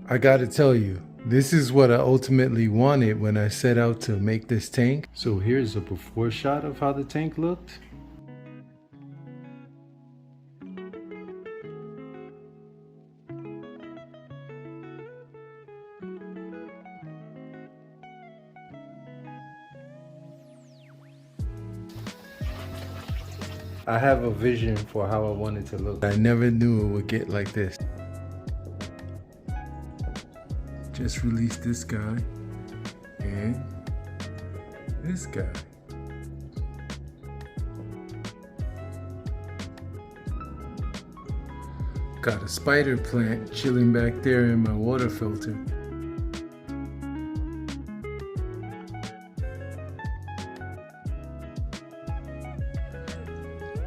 I gotta tell you, this is what I ultimately wanted when I set out to make this tank. So here's a before shot of how the tank looked. I have a vision for how I want it to look. I never knew it would get like this. Just released this guy and this guy. Got a spider plant chilling back there in my water filter.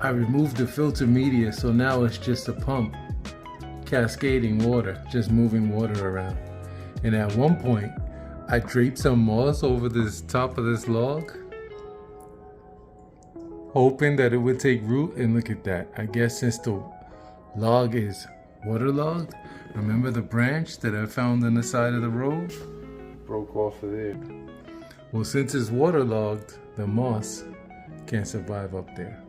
I removed the filter media, so now it's just a pump cascading water, just moving water around. And at one point, I draped some moss over this top of this log, hoping that it would take root, and look at that. I guess since the log is waterlogged, remember the branch that I found on the side of the road? Broke off of there. Well, since it's waterlogged, the moss can't survive up there.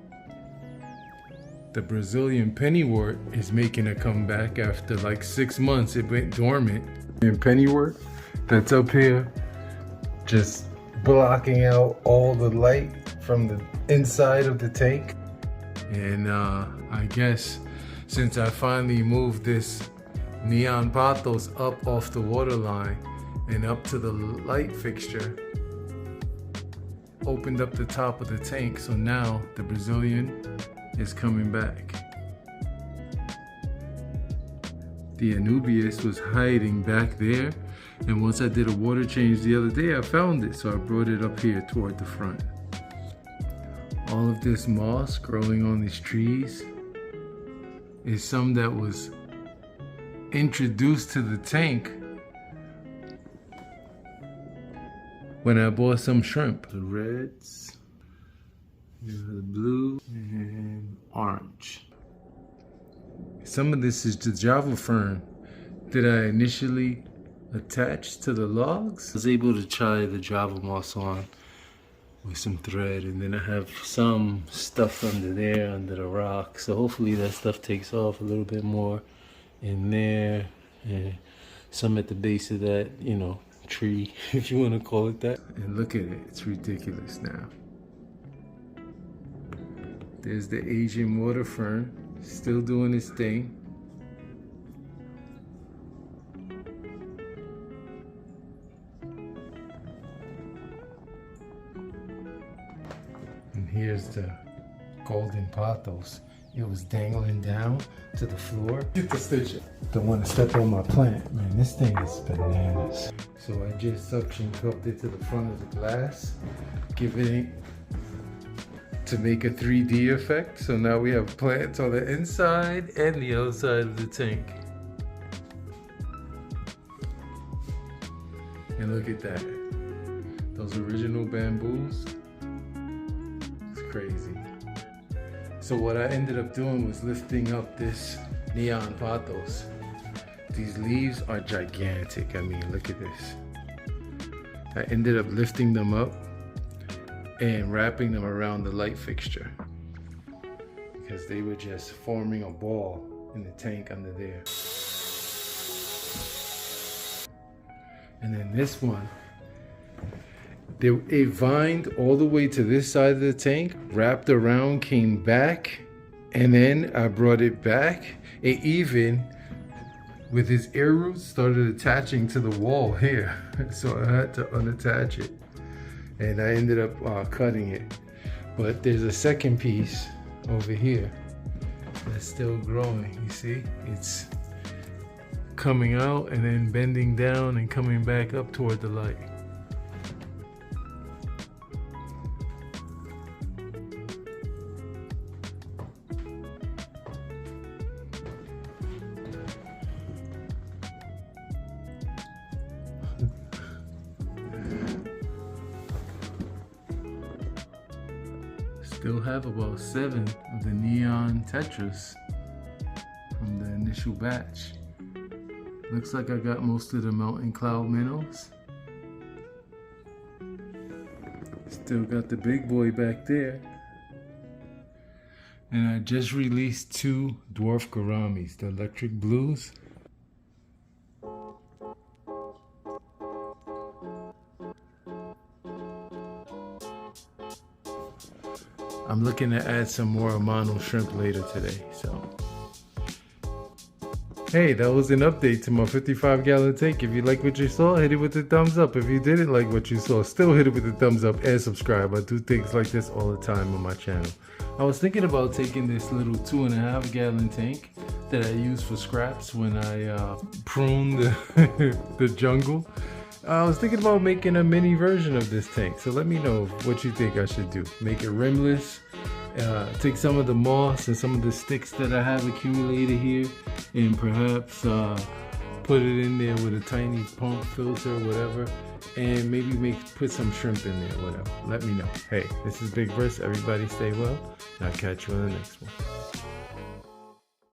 The Brazilian pennywort is making a comeback after like 6 months. It went dormant. And pennywort that's up here just blocking out all the light from the inside of the tank. And I guess since I finally moved this neon pothos up off the water line and up to the light fixture, opened up the top of the tank, so now the Brazilian is coming back. The Anubias was hiding back there, and once I did a water change the other day, I found it, so I brought it up here toward the front. All of this moss growing on these trees is some that was introduced to the tank when I bought some shrimp. The reds, the blue, and orange. Some of this is the Java fern that I initially attached to the logs. I was able to tie the Java moss on with some thread, and then I have some stuff under there, under the rock. So hopefully that stuff takes off a little bit more in there, and some at the base of that, you know, tree, if you want to call it that. And look at it, it's ridiculous now. There's the Asian water fern, still doing its thing. And here's the golden pothos. It was dangling down to the floor. Get the stitch. Don't want to step on my plant. Man, this thing is bananas. So I just suction cupped it to the front of the glass, giving it to make a 3D effect. So now we have plants on the inside and the outside of the tank. And look at that. Those original bamboos. It's crazy. So what I ended up doing was lifting up this neon pothos. These leaves are gigantic. I mean, look at this. I ended up lifting them up and wrapping them around the light fixture because they were just forming a ball in the tank under there. And then this one, it vined all the way to this side of the tank, wrapped around, came back, and then I brought it back. It even, with his air roots, started attaching to the wall here. So I had to unattach it. And I ended up cutting it. But there's a second piece over here that's still growing. You see? It's coming out and then bending down and coming back up toward the light. Still have about 7 of the neon tetras from the initial batch. Looks like I got most of the mountain cloud minnows. Still got the big boy back there. And I just released 2 dwarf gouramis, the electric blues. I'm looking to add some more mono shrimp later today, so. Hey, that was an update to my 55-gallon tank. If you like what you saw, hit it with the thumbs up. If you didn't like what you saw, still hit it with the thumbs up and subscribe. I do things like this all the time on my channel. I was thinking about taking this little 2.5-gallon tank that I use for scraps when I prune the jungle. I was thinking about making a mini version of this tank, so let me know what you think I should do. Make it rimless, take some of the moss and some of the sticks that I have accumulated here, and perhaps put it in there with a tiny pump filter or whatever, and maybe put some shrimp in there, whatever. Let me know. Hey, this is Big Bris. Everybody stay well, and I'll catch you on the next one.